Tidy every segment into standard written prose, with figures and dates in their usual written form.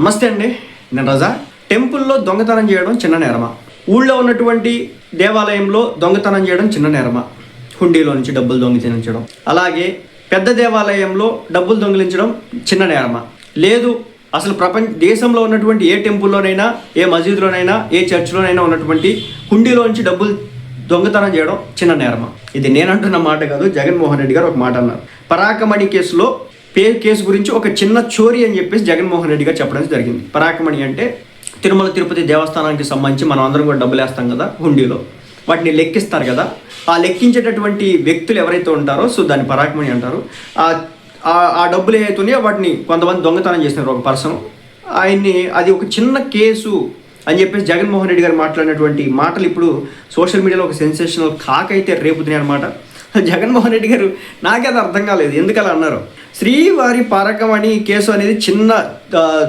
నమస్తే అండి, నేను రజా. టెంపుల్లో దొంగతనం చేయడం చిన్న నేరమా? ఊళ్ళో ఉన్నటువంటి దేవాలయంలో దొంగతనం చేయడం చిన్న నేరమా? హుండీలో నుంచి డబ్బులు దొంగిలించడం. అలాగే పెద్ద దేవాలయంలో డబ్బులు దొంగిలించడం చిన్న నేరమా? లేదు, అసలు దేశంలో ఉన్నటువంటి ఏ టెంపుల్లోనైనా, ఏ మసీదులోనైనా, ఏ చర్చిలోనైనా ఉన్నటువంటి హుండీలో నుంచి డబ్బులు దొంగతనం చేయడం చిన్న నేరమా? ఇది నేనంటున్న మాట కాదు, జగన్మోహన్ రెడ్డి గారు ఒక మాట అన్నారు. పరాకమణి కేసులో కేసు గురించి ఒక చిన్న చోరీ అని చెప్పేసి జగన్మోహన్ రెడ్డి గారు చెప్పడం జరిగింది. పరాకమణి అంటే తిరుమల తిరుపతి దేవస్థానానికి సంబంధించి మనం అందరం కూడా డబ్బులు వేస్తాం కదా హుండీలో, వాటిని లెక్కిస్తారు కదా. ఆ లెక్కించేటటువంటి వ్యక్తులు ఎవరైతే ఉంటారో దాన్ని పరాకమణి అంటారు. ఆ డబ్బులు ఏవైతున్నాయో వాటిని కొంతమంది దొంగతనం చేసినారు. ఒక పర్సన్ ఆయన్ని, అది ఒక చిన్న కేసు అని చెప్పేసి జగన్మోహన్ రెడ్డి గారు మాట్లాడినటువంటి మాటలు ఇప్పుడు సోషల్ మీడియాలో ఒక సెన్సేషనల్ కాకైతే రేపుతున్నాయి అనమాట. జగన్మోహన్ రెడ్డి గారు నాకేది అర్థం కాలేదు ఎందుకు అలా అన్నారు. శ్రీవారి పరాకమణి కేసు అనేది చిన్న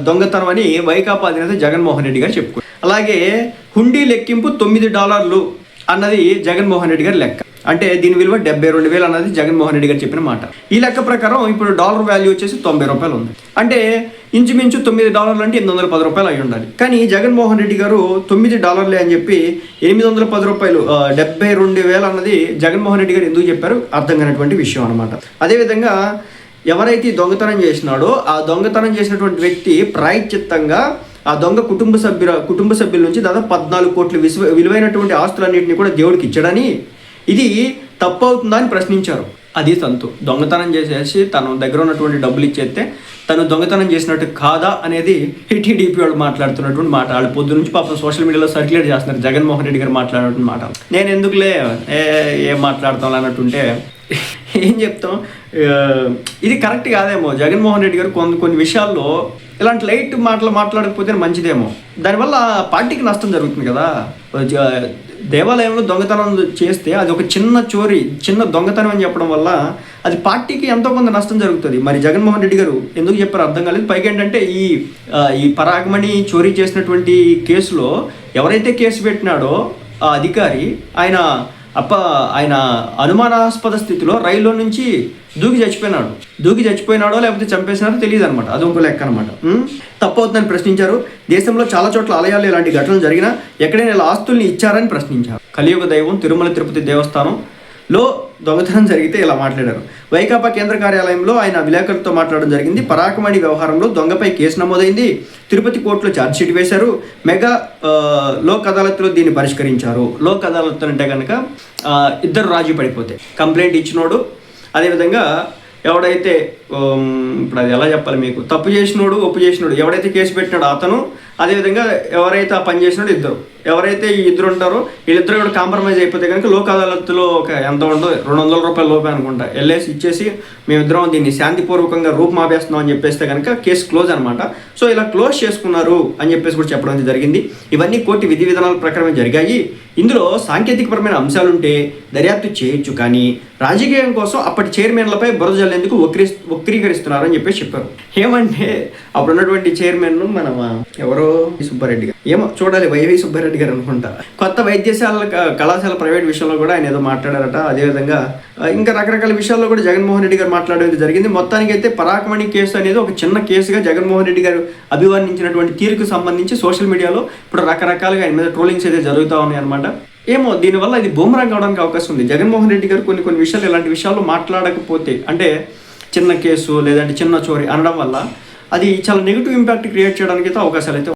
దొంగతనం అని వైకాపా అధినేత జగన్మోహన్ రెడ్డి గారు చెప్పుకున్నారు. అలాగే హుండీ లెక్కింపు $9 అన్నది జగన్మోహన్ రెడ్డి గారి లెక్క. అంటే దీని విలువ 72,000 అన్నది జగన్మోహన్ రెడ్డి గారు చెప్పిన మాట. ఈ లెక్క ప్రకారం ఇప్పుడు డాలర్ వాల్యూ వచ్చేసి $90 ఉంది. అంటే ఇంచుమించు $9 అంటే $810 అయి ఉండాలి. కానీ జగన్మోహన్ రెడ్డి గారు $9 అని చెప్పి $810, 72,000 అన్నది జగన్మోహన్ రెడ్డి గారు ఎందుకు చెప్పారు అర్థం కానటువంటి విషయం అనమాట. అదేవిధంగా ఎవరైతే దొంగతనం చేసినాడో ఆ దొంగతనం చేసినటువంటి వ్యక్తి ప్రాయశ్చిత్తంగా ఆ దొంగ కుటుంబ సభ్యుల నుంచి దాదాపు 14 కోట్ల విలువైనటువంటి ఆస్తులన్నింటినీ కూడా దేవుడికి ఇచ్చడని, ఇది తప్పు అవుతుందా అని ప్రశ్నించారు. అది తంతు. దొంగతనం చేసేసి తన దగ్గర ఉన్నటువంటి డబ్బులు ఇచ్చేస్తే తను దొంగతనం చేసినట్టు కాదా అనేది టీడీపీ వాళ్ళు మాట్లాడుతున్నటువంటి మాట. వాళ్ళు పొద్దు నుంచి పాపం సోషల్ మీడియాలో సర్క్యులేట్ చేస్తున్నారు జగన్మోహన్ రెడ్డి గారు మాట్లాడినటువంటి మాట. నేను ఎందుకులే ఏం మాట్లాడతాం అన్నట్టుంటే ఏం చెప్తాం, ఇది కరెక్ట్ కాదేమో. జగన్మోహన్ రెడ్డి గారు కొన్ని విషయాల్లో ఇలాంటి లైట్ మాటలు మాట్లాడకపోతే మంచిదేమో. దానివల్ల పార్టీకి నష్టం జరుగుతుంది కదా. దేవాలయంలో దొంగతనం చేస్తే అది ఒక చిన్న చోరీ, చిన్న దొంగతనం అని చెప్పడం వల్ల అది పార్టీకి ఎంతో కొంత నష్టం జరుగుతుంది. మరి జగన్మోహన్ రెడ్డి గారు ఎందుకు చెప్పారో అర్థం కాలేదు. పైగా ఏంటంటే ఈ పరాగమణి చోరీ చేసినటువంటి కేసులో ఎవరైతే కేసు పెట్టినాడో ఆ అధికారి, ఆయన అనుమానాస్పద స్థితిలో రైల్లో నుంచి దూకి చచ్చిపోయినాడో లేకపోతే చంపేసినారో తెలియదు అనమాట. అది ఒక లెక్క అనమాట. తప్పవుతుందని ప్రశ్నించారు. దేశంలో చాలా చోట్ల ఆలయాల్లో ఇలాంటి ఘటనలు జరిగినా ఎక్కడైనా ఇలా ఆస్తుల్ని ఇచ్చారని ప్రశ్నించారు. కలియుగ దైవం తిరుమల తిరుపతి దేవస్థానంలో దొంగతనం జరిగితే ఇలా మాట్లాడారు. వైకాపా కేంద్ర కార్యాలయంలో ఆయన విలేకరులతో మాట్లాడడం జరిగింది. పరాకమణి వ్యవహారంలో దొంగపై కేసు నమోదైంది. తిరుపతి కోర్టులో ఛార్జ్షీట్ వేశారు. మెగా లోక్ అదాలత్లో దీన్ని పరిష్కరించారు. లోక్ అదాలత్ అంటే కనుక ఇద్దరు రాజీ పడిపోతే కంప్లైంట్ ఇచ్చినోడు, అదేవిధంగా ఎవడైతే ఇప్పుడు అది ఎలా చెప్పాలి మీకు, తప్పు చేసినోడు ఒప్పు చేసినోడు, ఎవడైతే కేసు పెట్టినాడో అతను, అదేవిధంగా ఎవరైతే ఆ పని చేసినాడో ఇద్దరు, ఎవరైతే ఈ ఇద్దరు ఉంటారో వీళ్ళిద్దరు కూడా కాంప్రమైజ్ అయిపోతే కనుక లోక్ అదాలత్లో ఒక ఎంత ఉండో $200 లోపే అనుకుంటా వెళ్ళేసి ఇచ్చేసి మేమిద్దరం దీన్ని శాంతిపూర్వకంగా రూపుమాపేస్తున్నాం అని చెప్పేస్తే కనుక కేసు క్లోజ్ అనమాట. సో ఇలా క్లోజ్ చేసుకున్నారు అని చెప్పేసి కూడా చెప్పడం జరిగింది. ఇవన్నీ కోర్టు విధి విధానాల ప్రకారమే జరిగాయి. ఇందులో సాంకేతికపరమైన అంశాలుంటే దర్యాప్తు చేయొచ్చు, కానీ రాజకీయం కోసం అప్పటి చైర్మన్లపై బురద జల్లేందుకు వక్రీకరిస్తున్నారు అని చెప్పేసి చెప్పారు. ఏమంటే అప్పుడు ఉన్నటువంటి చైర్మన్ మనం ఎవరో సుబ్బారెడ్డి గారు, ఏమో చూడాలి, వైవి సుబ్బారెడ్డి గారు అనుకుంటా. కొత్త వైద్యశాల కళాశాల ప్రైవేట్ విషయంలో కూడా ఆయన ఏదో మాట్లాడారట. అదేవిధంగా ఇంకా రకరకాల విషయాల్లో కూడా జగన్మోహన్ రెడ్డి గారు మాట్లాడేది జరిగింది. మొత్తానికి అయితే పరాకమణి కేసు అనేది ఒక చిన్న కేసుగా జగన్మోహన్ రెడ్డి గారు అభివర్ణించినటువంటి తీరుకు సంబంధించి సోషల్ మీడియాలో ఇప్పుడు రకరకాలుగా ఆయన మీద ట్రోలింగ్స్ అయితే జరుగుతూ ఉన్నాయి అనమాట. ఏమో దీనివల్ల ఇది బూమరాంగ్ అవడానికి అవకాశం ఉంది. జగన్మోహన్ రెడ్డి గారు కొన్ని విషయాలు ఇలాంటి విషయాల్లో మాట్లాడకపోతే, అంటే చిన్న కేసు లేదంటే చిన్న చోరీ అనడం వల్ల అది చాలా నెగిటివ్ ఇంపాక్ట్ క్రియేట్ చేయడానికి అయితే అవకాశాలు అయితే